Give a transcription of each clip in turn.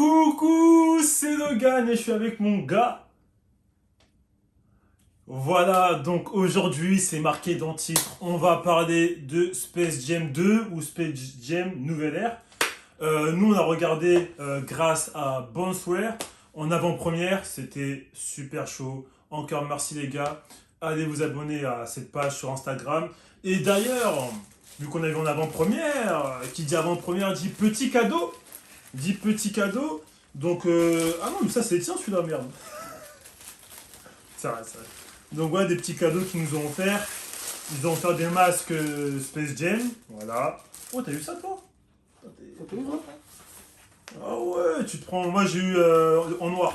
Coucou, c'est Logan et je suis avec mon gars. Voilà, donc aujourd'hui c'est marqué dans le titre, on va parler de Space Jam 2 ou Space Jam Nouvelle Ère. Nous on a regardé grâce à Bounceware en avant-première, c'était super chaud. Encore merci les gars, allez vous abonner à cette page sur Instagram. Et d'ailleurs, vu qu'on a vu en avant-première, qui dit avant-première dit petit cadeau. Dit petit cadeau. Donc, ah non, mais ça c'est le tien celui-là, merde. Ça va, ça va. Donc voilà, des petits cadeaux qu'ils nous ont offerts. Ils ont offert des masques Space Jam. Voilà. Oh, t'as vu ça toi? Ah ouais, tu te prends. Moi j'ai eu en noir.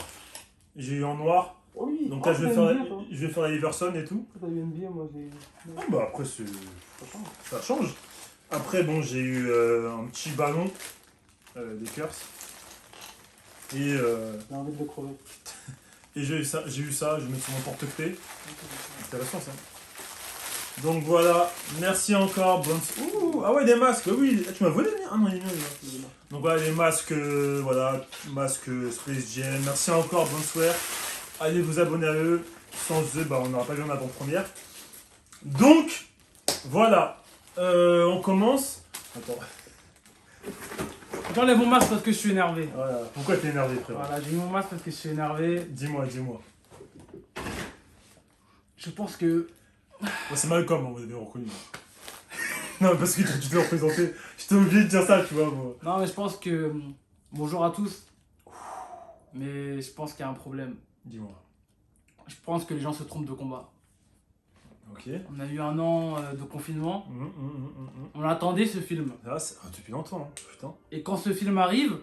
J'ai eu en noir. Oh oui. Donc là je vais faire la Iverson et tout. T'as eu NBA, moi j'ai. Ah bah après ça change. Après bon j'ai eu un petit ballon des Curse. Et J'ai envie de le crever. et j'ai eu ça, je vais mettre sur mon porte-clés. Intéressant ça. Donc voilà, merci encore. Ouh, ah ouais des masques, oui, tu m'as volé. Ah non, il est là. Donc voilà les masques, voilà, masques Space Jam. Merci encore Bounceware. Allez vous abonner à eux. Sans eux, bah on n'aura pas vu en avant-première. Donc voilà, on commence. Attends. J'enlève mon masque parce que je suis énervé. Voilà. Pourquoi t'es énervé frère? Voilà, j'ai mis mon masque parce que je suis énervé. Dis-moi. Je pense que. Bon, c'est Malcolm, vous avez reconnu. Non, parce que tu t'es représenté. J'étais obligé de dire ça, tu vois. Moi. Non, mais je pense que. Bonjour à tous. Mais je pense qu'il y a un problème. Dis-moi. Je pense que les gens se trompent de combat. Ok. On a eu un an de confinement. On attendait ce film. Ah, depuis longtemps, hein. Putain. Et quand ce film arrive,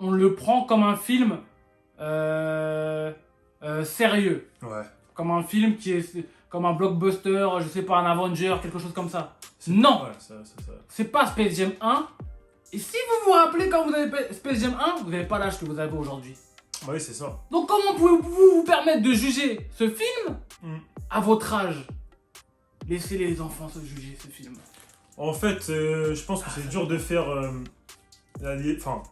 on le prend comme un film sérieux. Ouais. Comme un film qui est. Comme un blockbuster, je sais pas, un Avenger, quelque chose comme ça. Non! Ouais, ça. C'est pas Space Jam 1. Et si vous vous rappelez quand vous avez Space Jam 1, vous n'avez pas l'âge que vous avez aujourd'hui. Bah oui, c'est ça. Donc comment pouvez-vous vous permettre de juger ce film à votre âge? Laissez les enfants se juger ce film. En fait, je pense que c'est dur de faire. Enfin,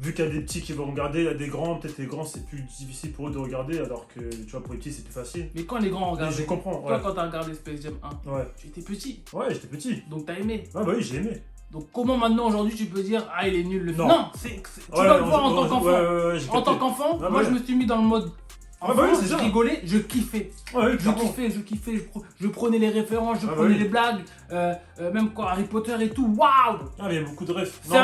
vu qu'il y a des petits qui vont regarder, il y a des grands, peut-être les grands c'est plus difficile pour eux de regarder, alors que tu vois, pour les petits c'est plus facile. Mais quand les grands regardent. Je comprends. Toi, Ouais. quand t'as regardé Space Jam 1, Ouais. tu étais petit. Ouais, j'étais petit. Donc t'as aimé. Ah bah oui, j'ai aimé. Donc comment maintenant aujourd'hui tu peux dire ah il est nul le film? Non. Tu Ouais, dois le voir en tant qu'enfant. Ouais, j'ai En tant qu'enfant, Ah, moi ouais. je me suis mis dans le mode enfant, bah oui, c'est je ça. rigolais, je kiffais. Ouais, Je clairement. kiffais, je prenais les références, je Ah, bah prenais oui. les blagues, même quand Harry Potter et tout, waouh! Ah, mais il y a beaucoup de refs. C'est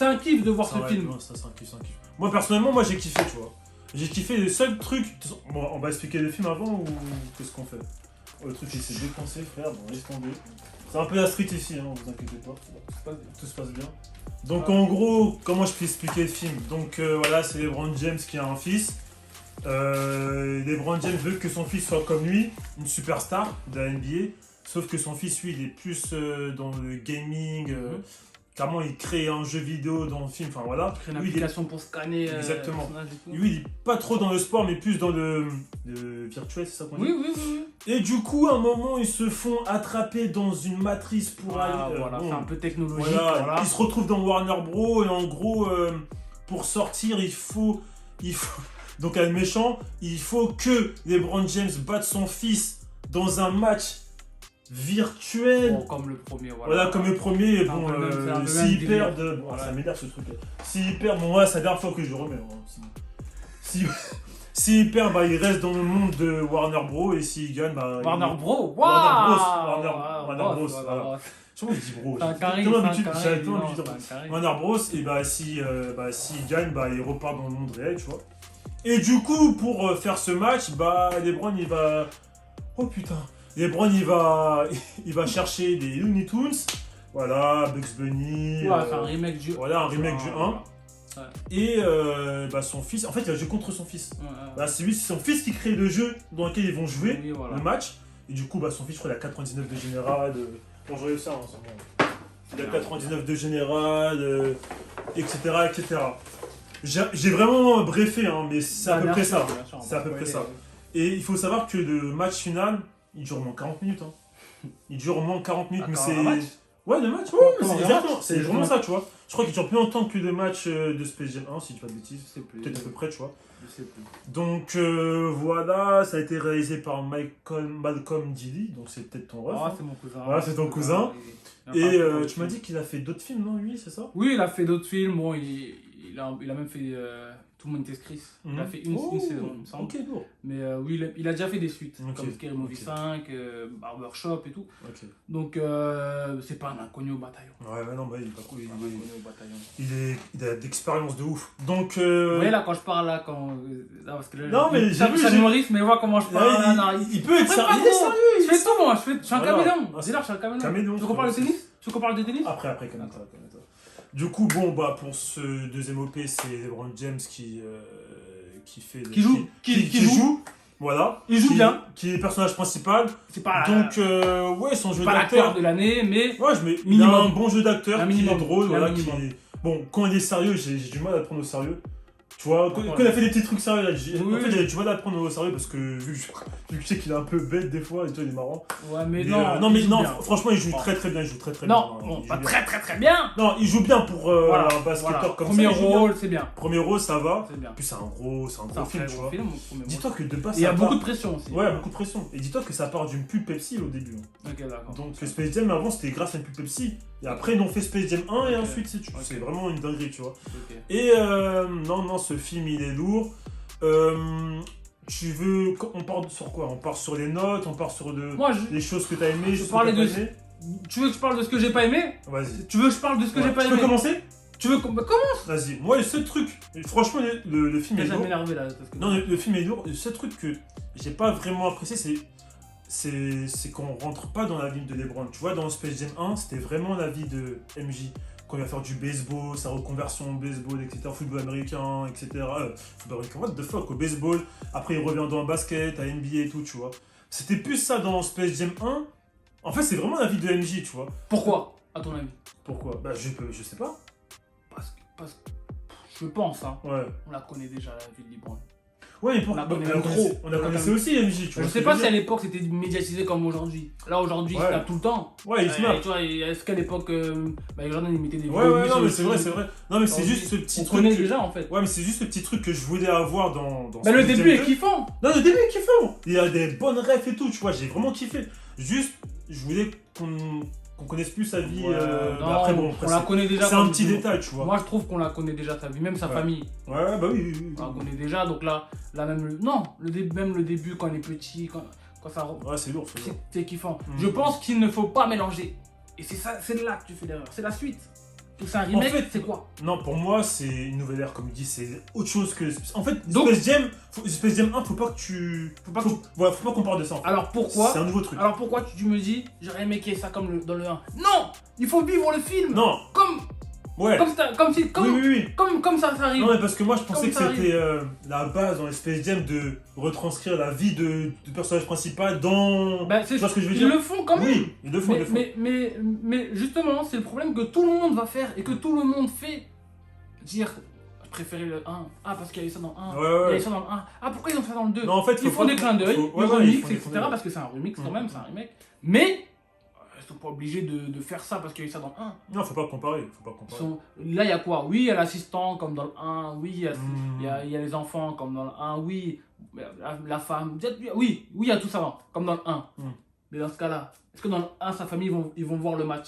un kiff de voir ce Ouais, film. non, ça, c'est un kiff. Moi, personnellement, moi j'ai kiffé, tu vois. J'ai kiffé le seul truc. Bon, on va expliquer le film avant ou qu'est-ce qu'on fait? Le truc il s'est dépensé, frère, bon, laisse tomber. C'est un peu la street ici, hein, vous inquiétez pas. Tout se passe bien. Donc, en gros, comment je peux expliquer le film? Donc, voilà, c'est LeBron James qui a un fils. LeBron James veut que son fils soit comme lui, une superstar de la NBA. Sauf que son fils, lui, il est plus dans le gaming. Carrément, il crée un jeu vidéo dans le film, enfin voilà. Créer une Lui, application pour scanner. Exactement. personnage et tout. Lui, il est pas trop dans le sport, mais plus dans le virtuel, c'est ça qu'on dit? Oui. Et du coup, à un moment, ils se font attraper dans une matrice pour Ah, aller. voilà, bon, c'est un peu technologique. voilà. Voilà. Ils se retrouvent dans Warner Bros. Et en gros, pour sortir, il faut. Donc, à le méchant, il faut que LeBron James batte son fils dans un match virtuel. Bon, comme le premier, Voilà, comme le premier, C'est bon, un peu le même- c'est un peu le s'ils même perdent, délire. bon, Voilà. ça m'énerve ce truc. S'ils perdent, bon, ouais, c'est la dernière fois que je le remets. S'ils perdent, bah, ils restent dans le monde de Warner Bros. Et s'ils gagnent, bah. Warner Bros. Warner Bros. Waouh! Warner Bros. Voilà. Je sais pas, je dis bro. C'est un carré, Tellement c'est un l'habitude, carré, j'avais tellement non, l'habitude de c'est un carré. Warner Bros. Et bah, s'ils gagnent, bah, ils repartent dans le monde réel, tu vois. Et du coup, pour faire ce match, bah, LeBron, il va. Oh putain. LeBron, il va chercher des Looney Tunes. Voilà, Bugs Bunny. Ouais, c'est un remake du. Voilà, un remake du 1. Ouais. Et bah, son fils, en fait, il va jouer contre son fils. Ouais. Bah, c'est son fils qui crée le jeu dans lequel ils vont jouer Oui, voilà. le match. Et du coup, bah, son fils, je crois, il a 99 de général. Bon, je ça, hein, c'est bon. Il a 99 de général, etc. etc. J'ai vraiment briefé, hein, mais c'est à peu près ça. C'est à peu près ça. Et il faut savoir que le match final, il dure au moins 40 minutes. Hein. Il dure au moins 40 minutes, mais c'est. Ouais, de matchs, Comment c'est un exactement, match c'est vraiment ça, tu vois. Je crois qu'il dure plus longtemps que des matchs de Space Jam 1, si je dis pas de bêtises. Je sais plus. Peut-être à peu près, tu vois. Je sais plus. Donc voilà, ça a été réalisé par Malcolm Gilly, donc c'est peut-être ton ref. Ah, Hein. c'est mon cousin. Voilà, c'est ton cousin. Il a Et pas fait tu m'as dit qu'il a fait d'autres films, non, lui, c'est ça? Oui, il a fait d'autres films. Bon, il a même fait Tout le monde était Chris. Il a fait une saison, il me semble. Ok, lourd. Mais oui, il a déjà fait des suites, Ok, comme Scary Movie ok. 5, Barbershop et tout. Ok. Donc, c'est pas un inconnu au bataillon. Ouais, non, bah il est pas cool. C'est pas un inconnu au bataillon. Il a d'expérience de ouf. Donc. Vous voyez là, quand je parle là, là parce que là, Non, mais j'ai vu, ça j'ai- Maurice, mais vois comment je parle. Ouais, là, non, il peut être Après, sérieux. pas Il est trop. sérieux. Je fais tout, moi, je suis un Voilà. caméléon. Ah, Dis là, je suis un caméléon. caméléon, Tu veux qu'on parle de c'est- tennis Tu veux qu'on parle de tennis Après, calme-toi, calme-toi. Du coup, bon, bah, pour ce deuxième OP, c'est LeBron James qui fait. Qui joue. Qui joue. Voilà. Il joue bien. Qui est le personnage principal. C'est pas, Donc, ouais, son jeu pas l'acteur d'acteur. de l'année, mais Ouais, il a minimum. un bon jeu d'acteur Un qui est minimum. drôle, Il a un voilà, qui minimum. est... Bon, quand il est sérieux, j'ai du mal à le prendre au sérieux. Tu vois, quand Ouais. il a fait des petits trucs sérieux, en Oui. fait, j'avais du mal à le prendre au sérieux parce que vu que je sais qu'il est un peu bête des fois, et toi, il est marrant. Ouais, mais Mais, non. non, il mais joue non, bien. franchement, il joue Bon. très très bien, il joue très très Non, bien. bon, Il joue pas bien. très bien. Non, il joue bien pour Voilà, un basketteur voilà. comme Premier ça. il joue bien. rôle, c'est bien. Premier rôle, ça va. C'est bien. Puis c'est un gros C'est un film, très tu gros vois. film, mon premier Dis-toi que de base, Il y a ça beaucoup part- de pression aussi. Ouais, beaucoup de pression. Et dis-toi que ça part d'une pub Pepsi au début. Ok, d'accord. Donc Space Jam avant c'était grâce à une pub Pepsi. Et après ils ont fait Space Jam 1 et Ok. ensuite c'est Ok. c'est vraiment une dinguerie, tu vois. Ok. Et non, ce film il est lourd. Tu veux. On part sur quoi? On part sur les notes, on part sur Moi, les choses que t'as aimées, je choses que parlais t'as de- pas aimées. tu veux que je parle de ce que j'ai pas aimé Vas-y. Tu veux que je parle de ce que Ouais. j'ai pas Tu aimé peux commencer? Tu veux comment Vas-y. Moi le seul truc, franchement le film est Ça lourd. m'énerver là. Parce que... Non, le film est lourd. Le seul truc que j'ai pas vraiment apprécié, c'est qu'on rentre pas dans la vie de LeBron. Tu vois, dans Space Jam 1, c'était vraiment la vie de MJ. Quand il va faire du baseball, sa reconversion au baseball, etc. Football américain, etc. Football américain, what the fuck, au baseball. Après, il revient dans le basket, à NBA et tout, tu vois. C'était plus ça dans Space Jam 1. En fait, c'est vraiment la vie de MJ, tu vois. Pourquoi, à ton avis Pourquoi? Bah, je sais pas. Parce que je pense, hein, Ouais. on la connaît déjà la vie de LeBron. Ouais, mais pour... On la connaît on trop. On la connaissait aussi, MJ, tu vois. Je ce sais que pas veux si à dire. l'époque c'était médiatisé comme aujourd'hui. Là aujourd'hui, il Ouais. se tape tout le temps. Ouais, il se marre. Tu vois, est-ce qu'à l'époque, Michael Jordan il mettait des Ouais, vidéos ouais, de non, lui mais sur c'est vrai, YouTube. c'est vrai. Non, mais c'est Aujourd'hui, juste ce petit On truc. connaît déjà en fait. Ouais, mais c'est juste le petit truc que je voulais avoir dans Bah le Space Jam début est 2. kiffant. Non, le début est kiffant. Il y a des bonnes refs et tout, tu vois, j'ai vraiment kiffé. Juste, je voulais qu'on connaisse plus sa vie. Ouais, bah non, après, bon, après, on la connaît déjà. c'est un comme petit tout. détail, tu vois. Moi je trouve qu'on la connaît déjà sa vie, même sa Ouais. famille. Ouais, bah oui. On la connaît déjà, donc là même non, même le début quand il est petit, quand ça Ouais, c'est lourd, c'est lourd. c'est kiffant. Mhm. Je pense qu'il ne faut pas mélanger. Et c'est ça, c'est là que tu fais l'erreur. C'est la suite. Tout c'est un remake, fait, c'est quoi? Non, pour moi, c'est une nouvelle ère, comme il dit, c'est autre chose que. En fait, Donc- Space Jam 1, faut pas que tu. Voilà, faut pas qu'on parle de ça. En fait. Alors pourquoi? C'est un nouveau truc. Alors pourquoi tu me dis j'aurais aimé qu'il y ait ça comme dans le 1? Non, il faut vivre le film. Non, Comme ouais. Oui. comme ça arrive. Non, mais parce que moi je pensais Comme que ça c'était la base dans Space Jam de retranscrire la vie du personnage principal dans. Bah, Tu vois ce que je veux ils dire? le font quand même. Oui, ils le font, ils le font. Mais justement, c'est le problème que tout le monde va faire et que tout le monde fait. Dire, je préférais le 1. Ah, parce qu'il y avait ça dans le 1. Ouais, Il y avait ouais. ça dans le 1. Ah, pourquoi ils ont fait ça dans le 2? Non, en fait, Ils faut font pas des clins d'œil, faut- ils ouais, ouais, remixent, ils font des etc. clins d'œil. Parce que c'est un remix quand Mhm. même, c'est un remake. Mais, ils sont pas obligés de faire ça parce qu'il y a eu ça dans le 1. Non, faut pas comparer. Là, il y a quoi? Oui, il y a l'assistant comme dans le 1. Oui, Mhm. il y a les enfants comme dans le 1. Oui, la femme. Oui, il y a tout ça comme dans le 1. Mhm. Mais dans ce cas-là, est-ce que dans le 1, sa famille, ils vont voir le match?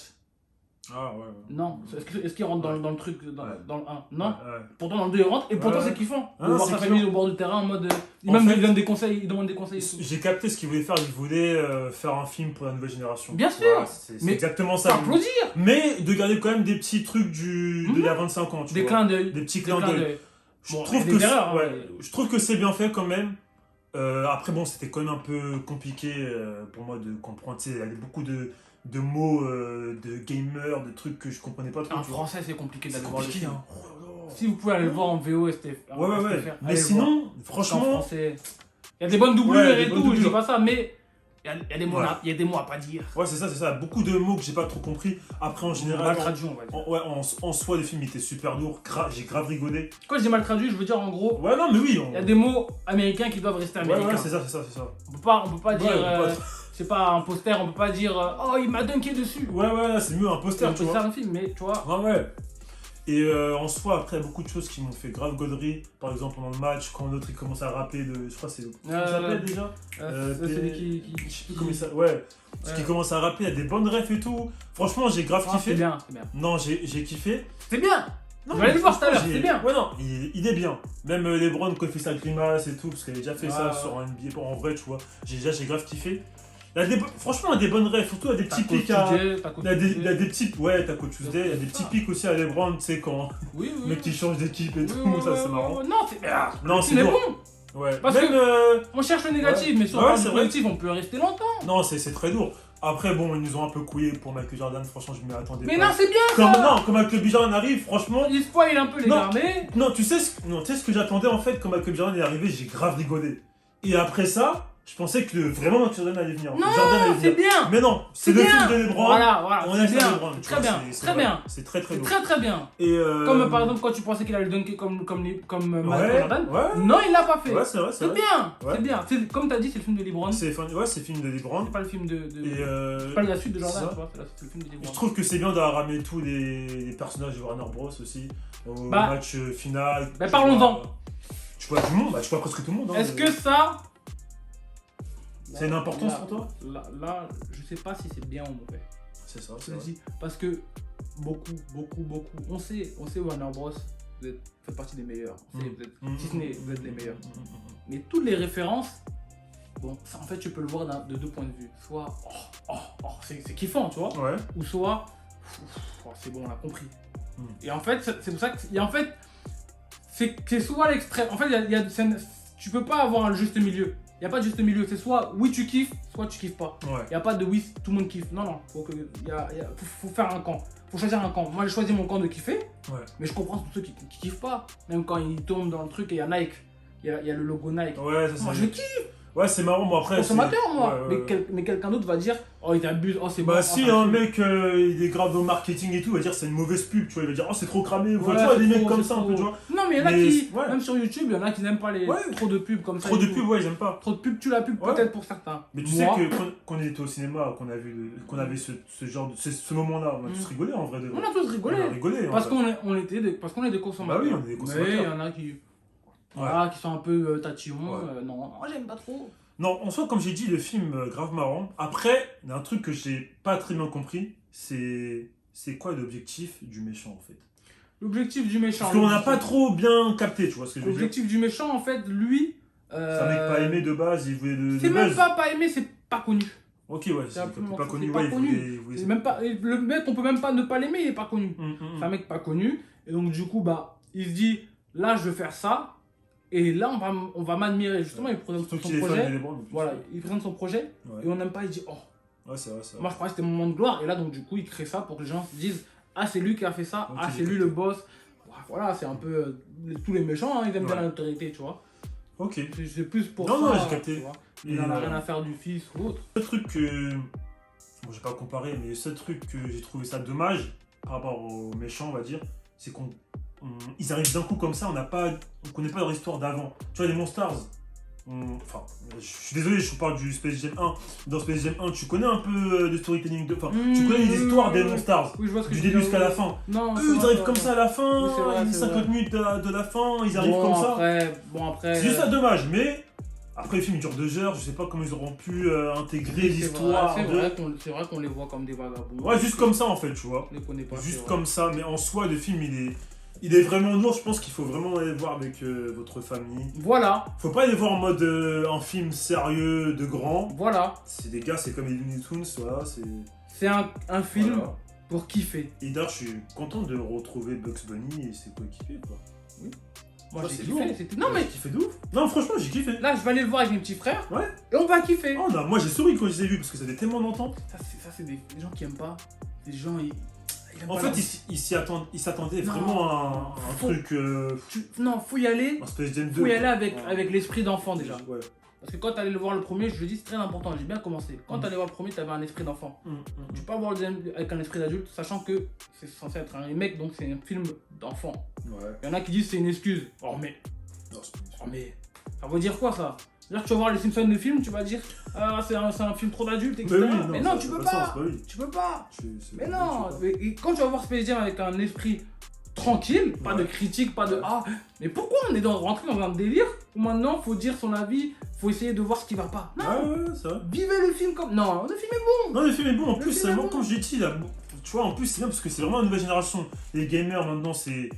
Ah, ouais. Non. Est-ce qu'ils rentrent dans le truc, dans le 1? Non. Ouais. Pourtant, dans le 2, ils rentrent et pourtant, Ouais. c'est kiffant. Ah, De voir c'est sa kiffant. famille au bord du terrain en mode. En Même fait- ils donnent des conseils, ils demandent des conseils. et tout. J'ai capté ce qu'il voulait faire. Il voulait faire un film pour la nouvelle génération. Bien sûr. Voilà, c'est Mais exactement Faut ça. applaudir. Mais de garder quand même des petits trucs d'il y a 25 ans. Tu Des vois. clins d'œil. Des petits Des clins clins d'œil. d'œil. Je Bon, trouve il y a des que erreurs, hein, ouais, mais- je trouve que c'est bien fait quand même. Après bon, c'était quand même un peu compliqué pour moi de comprendre. Tu sais, il y avait beaucoup de mots de gamer, de trucs que je comprenais pas trop. En tu vois. français, c'est compliqué C'est d'aller voir le compliqué, film. hein. Oh là là. Si vous pouvez aller le voir en VO, STF. Ouais. allez Mais le sinon, voir. Parce qu'en franchement, français, il y a des bonnes doublures Ouais, des et bonnes tout, je dis doublures. pas ça, mais il y a des mots Ouais. il y a des mots à pas dire. ouais, c'est ça. Beaucoup de mots que j'ai pas trop compris. Après, en général, Mal traduit, on va dire. en soi, le film était super lourd. J'ai grave rigolé. Quand je dis mal traduit, je veux dire en gros, Ouais, non, mais oui. il y a des mots américains qui doivent rester américains. Ouais, c'est ça. On peut pas dire. Ouais, on peut pas- je sais pas, un poster, on peut pas dire oh il m'a dunké dessus. Ouais, là, c'est mieux un poster, tu C'est vois. un film, mais tu vois. Ouais. Et en soi, après, beaucoup de choses qui m'ont fait grave gauderie. Par exemple, pendant le match, quand l'autre il commence à rapper je crois que c'est. Comment ça s'appelle déjà C'est celui qui. Je sais plus comment ça. Ouais. Parce qu'il commence à rapper, il y a des bonnes refs et tout. Franchement, j'ai grave kiffé. C'est bien. Non, j'ai kiffé. C'est bien. Non, je vais aller le voir tout à l'heure, c'est bien. Ouais, non, il est bien. Même LeBron, quand il fait sa grimace et tout, parce qu'il a déjà fait ça sur un NBA en vrai, tu vois. J'ai grave kiffé. Franchement, il y a des bonnes refs, surtout il y a des petits pics à. Il y a des petits. Ouais, t'as Coach Tuesday, il y a des petits pics aussi à LeBron, tu sais, quand. Oui. Le mec qui change d'équipe et tout, ça c'est marrant. Non, c'est bien. Non, c'est bon. Ouais. Parce même, que on cherche le négatif, mais sur le positif, on peut rester longtemps. Non, c'est très lourd. Après, bon, ils nous ont un peu couillé pour Michael Jordan, franchement, je m'y attendais pas. Mais non, c'est bien ça. Non, quand Michael Jordan arrive, franchement. Il spoil un peu les armées. Non, tu sais ce que j'attendais en fait quand Michael Jordan est arrivé, j'ai grave rigolé. Et après ça, je pensais que vraiment Michael Jordan allait venir. Non, c'est bien. Mais non, c'est le film de LeBron. Voilà, on aime bien. LeBron. Très bien, très bien. C'est très lourd. Très bien. Et comme par exemple quand tu pensais qu'il allait dunker comme Michael Jordan. Ouais. Non, il l'a pas fait. Ouais, c'est vrai. C'est bien. C'est bien. Comme t'as dit, c'est le film de LeBron. C'est le film de LeBron. C'est pas le film de. C'est pas la suite de Jordan, tu vois. C'est le film de LeBron. Je trouve que c'est bien d'avoir ramené tous les personnages de Warner Bros aussi au match final. Parlons-en. Tu vois tout le monde, tu vois presque tout le monde. Est-ce que ça. C'est une importance pour toi? Là, je sais pas si c'est bien ou mauvais. C'est ça, parce que beaucoup. On sait Warner Bros, vous faites partie des meilleurs. Disney, vous êtes les meilleurs. Mais toutes les références, bon, ça, en fait, tu peux le voir de deux points de vue. Soit, c'est kiffant, tu vois. Ouais. Ou soit, c'est bon, on a compris. Et en fait, c'est pour ça que. En fait, c'est soit l'extrême. En fait, tu peux pas avoir un juste milieu. Il n'y a pas de juste milieu, c'est soit oui tu kiffes, soit tu kiffes pas. Il n'y a pas de oui tout le monde kiffe. Non, faut faire un camp. Faut choisir un camp. Moi j'ai choisi mon camp de kiffer, mais je comprends tous ceux qui kiffent pas. Même quand ils tombent dans le truc et il y a Nike, il y a le logo Nike. Ouais, ça, moi je kiffe. Ouais, c'est marrant, moi après. Consommateur, moi. Mais quelqu'un d'autre va dire, oh il t'abuse, oh c'est bon. Bah si un mec il est grave au marketing et tout, il va dire c'est une mauvaise pub, tu vois, il va dire oh c'est trop cramé, tu vois des mecs comme ça un peu, tu vois. Non mais il y en a qui, même sur YouTube, il y en a qui n'aiment pas les trop de pubs comme ça. Trop de pubs, ouais, j'aime pas. Trop de pubs, tu la pub peut-être pour certains. Mais tu sais que quand on était au cinéma, qu'on avait ce genre de ce moment-là, on a tous rigolé en vrai. On a tous rigolé. On a rigolé. Parce qu'on est des consommateurs. Bah oui, on est des consommateurs. Mais il y en a qui sont un peu tatillons. Non, j'aime pas trop. Non, en soi, comme j'ai dit, le film grave marrant. Après, il y a un truc que j'ai pas très bien compris, c'est quoi l'objectif du méchant en fait? L'objectif du méchant. Parce qu'on n'a pas trop bien capté, tu vois ce que je veux dire. L'objectif du méchant, en fait, lui. C'est un mec pas aimé de base, il voulait de. C'est même pas aimé, c'est pas connu. Ok, ouais, c'est pas connu. C'est même pas. Le mec, on peut même pas ne pas l'aimer, il est pas connu. C'est un mec pas connu, et donc du coup, il se dit, là, je veux faire ça. Et là, on va m'admirer. Justement, il présente son projet. Voilà, il présente son projet et on n'aime pas, il dit oh. Ouais, c'est vrai. Moi, je croyais que c'était mon moment de gloire. Et là, donc, du coup, il crée ça pour que les gens se disent ah, c'est lui qui a fait ça. Ah, c'est lui le boss. Voilà, c'est un peu. Tous les méchants, ils aiment bien l'autorité, tu vois. Ok. C'est plus pour ça. Non, j'ai capté. Il n'en a rien à faire du fils ou autre. Le truc que. Bon, j'ai pas comparé, mais le seul truc que j'ai trouvé ça dommage par rapport aux méchants, on va dire, c'est ils arrivent d'un coup comme ça, on connaît pas leur histoire d'avant. Tu vois, les Monstars, enfin, je suis désolé, je vous parle du Space Jam 1. Dans Space Jam 1, tu connais un peu le storytelling enfin, tu connais les histoires des Monstars, du début jusqu'à la fin. Non, eux, ils arrivent comme ça à la fin, 50 minutes de la fin, ils arrivent comme ça. Après. C'est juste ça dommage, mais après le film il dure 2 heures, je sais pas comment ils auront pu intégrer l'histoire. C'est vrai qu'on les voit comme des vagabonds. Ouais, juste comme ça en fait, tu vois. Je les connais pas. Juste comme ça, mais en soi, le film il est vraiment lourd, je pense qu'il faut vraiment aller le voir avec votre famille. Voilà. Faut pas aller voir en mode un film sérieux de grand. Voilà. C'est des gars, c'est comme les Looney Tunes, voilà, c'est un film pour kiffer. Et d'ailleurs, je suis content de retrouver Bugs Bunny et c'est quoi kiffer quoi. Oui. Moi j'ai kiffé, c'était... Non mais... J'ai kiffé de ouf. Non, franchement, j'ai kiffé. Là, je vais aller le voir avec mes petits frères. Ouais. Et on va kiffer. Oh non, moi j'ai souri quand je les ai vus parce que ça fait tellement longtemps. Ça c'est des gens qui aiment pas. Des gens, en fait, ils s'attendaient vraiment à un truc. Non, faut y aller. Un Space Jam 2. Faut y aller avec l'esprit d'enfant déjà. Ouais. Parce que quand t'allais le voir le premier, je le dis, c'est très important, j'ai bien commencé. Quand t'allais voir le premier, t'avais un esprit d'enfant. Tu peux pas voir le deuxième avec un esprit d'adulte, sachant que c'est censé être un remake, donc c'est un film d'enfant. Ouais. Il y en a qui disent c'est une excuse. Oh mais. Ça veut dire quoi ça? C'est-à-dire que tu vas voir les Simpsons le film, tu vas dire ah c'est un film trop d'adulte, etc. Mais non, tu peux pas. Tu peux pas. Mais non. Et quand tu vas voir Space Jam avec un esprit tranquille, pas de critique, pas de ah. Mais pourquoi on est rentré dans un délire où maintenant faut dire son avis, faut essayer de voir ce qui va pas. Non. Ouais, c'est vrai. Vivez le film comme. Non, le film est bon. Non, le film est bon. En plus, film c'est est vraiment bon. comme j'ai dit là. Tu vois, en plus, c'est bien parce que c'est vraiment une nouvelle génération. Les gamers maintenant, c'est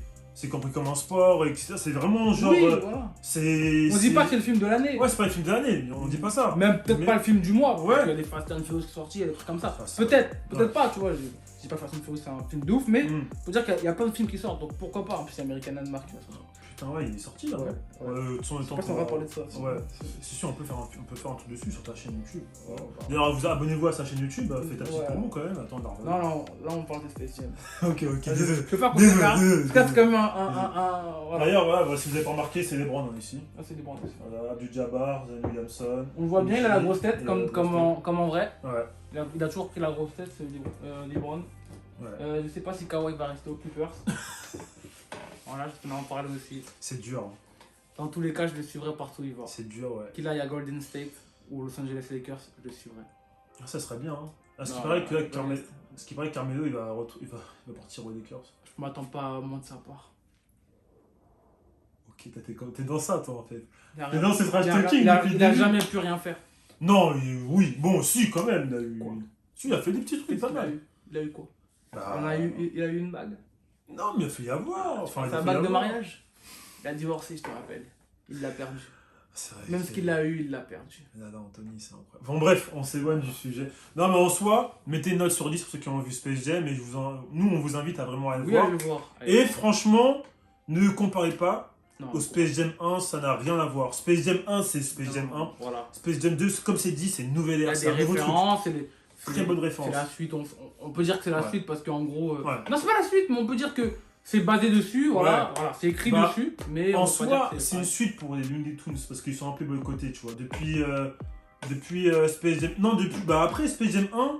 compris comme un sport, etc. C'est vraiment genre. Oui, voilà. C'est. On dit pas que c'est le film de l'année. Ouais, c'est pas le film de l'année, on dit pas ça. Même peut-être pas le film du mois. Ouais. Il y a des Fast and Furious qui sont sortis, il y a des trucs comme ça. Ah, ça. Peut-être pas, tu vois. Je dis pas que Fast and Furious c'est un film de ouf, mais faut dire qu'il y a plein de films qui sortent, donc pourquoi pas. En plus, c'est American Landmark qui va sortir. Putain, ouais, il est sorti là. Ouais. De toute façon, le Je sais temps pas si on va parler de ça. Ouais, c'est sûr, on peut faire un truc dessus sur ta chaîne YouTube. Ouais, bah. D'ailleurs, abonnez-vous à sa chaîne YouTube, faites ta petite Ouais. promo quand même. Attends, Non, là on parle de Space Jam. Ok, désolé. Je peux pas qu'on se garde. Désolé. C'est quand même un. Voilà. D'ailleurs, voilà, si vous avez pas remarqué, c'est LeBron hein, ici. Ah, c'est des bons. Voilà, Abdul Jabbar, Zion Williamson. On le voit bien, il a la grosse tête, comme en vrai. Ouais. Il a toujours pris la grosse tête, LeBron. Ouais. Je sais pas si Kawhi va rester aux Clippers. Voilà, je peux en parler aussi. C'est dur. Hein. Dans tous les cas, je le suivrai partout où il va. C'est dur, ouais. Qu'il aille à Golden State ou Los Angeles Lakers, je le suivrai. Ah, ça serait bien. Hein. Ah, ce Non, qui paraît que là, ouais. ce qui paraît que Carmelo il va partir aux Lakers. Je m'attends pas à moins de sa part. Ok, t'es dans ça toi en fait. Il a T'es dans ce trash talking il a depuis le début. jamais pu rien faire. Non, oui, bon, si quand même. Il a eu. Quoi Si, il a fait des petits trucs pas mal. Il a eu quoi Bah, il a eu une bague. Non, mais il a fait y avoir. Enfin, il Sa a fait bague y de avoir. mariage. Il a divorcé, je te rappelle. Il l'a perdu. C'est vrai, Même ce qu'il a eu, il l'a perdu. Là, Anthony, c'est incroyable. Bon, bref, on s'éloigne du sujet. Non, mais en soi, mettez une note sur 10 pour ceux qui ont vu Space Jam et nous, on vous invite à vraiment aller le Oui, voir. allez le voir. Et franchement, ne comparez pas Non. au Space Jam 1, ça n'a rien à voir. Space Jam 1, c'est Space Jam 1. Voilà. Space Jam 2, comme c'est dit, c'est une nouvelle Il y ère. a C'est des un nouveau truc. références. Très bonne C'est référence. la suite. On peut dire que c'est la Ouais. suite parce qu'en gros. Ouais. Non, c'est pas la suite, mais on peut dire que c'est basé dessus. Voilà. Ouais. Voilà. C'est écrit Bah, dessus. Mais En on peut pas soi, dire que c'est une suite pour les Looney Tunes parce qu'ils sont un peu boycottés, tu vois. Depuis Space Jam. Non, après Space Jam 1,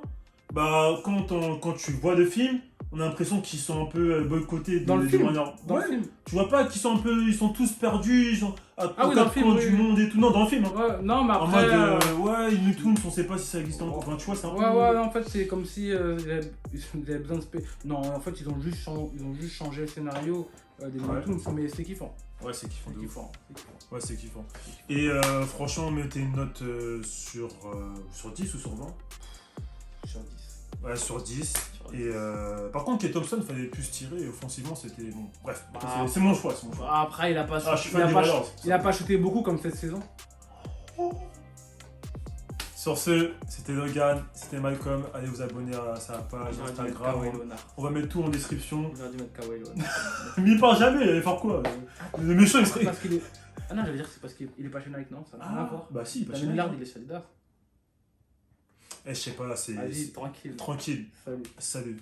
quand tu vois le film, on a l'impression qu'ils sont un peu boycottés Dans le film. manière. Dans Ouais. le film. Tu vois pas qu'ils sont ils sont tous perdus, ils sont à Ah oui, dans le film, du oui. monde et tout. Non, dans le film. Hein. Ouais, non, mais En après. mode, ouais, Looney Tunes, on sait pas si ça existe encore. Enfin, tu vois, c'est un peu. Ouais, en fait, c'est comme si ils avaient besoin de Non, en fait, ils ont juste changé le scénario des Looney Tunes, mais c'est kiffant. Ouais, c'est kiffant. C'est de ouf. kiffant. Ouais, c'est kiffant. Et franchement, mettez une note sur 10 ou sur 20. Sur 10. Ouais, sur 10. Sur 10. Et par contre, Kate Thompson, fallait plus tirer. Et offensivement, c'était bon. Bref, Bah, c'est mon choix. C'est mon choix. Après, il a pas Ah, je suis fan des Warriors. il a pas shooté beaucoup comme cette saison. Sur ce, c'était Logan, c'était Malcolm. Allez vous abonner à sa page J'aurais dû mettre Instagram. Kawhi Leonard. On va mettre tout en description. J'aurais dû mettre Kawhi Leonard. Mais il part jamais, il allait faire quoi Le méchant, il serait. Parce qu'il est... Ah non, j'allais dire que c'est parce qu'il est pas chez Nike, non, ça n'a rien à voir. Bah si, pas chez Damien Nike. Lillard, il est chez Adidas. Eh, je sais pas, c'est Vas-y, tranquille. tranquille. Salut. Salut.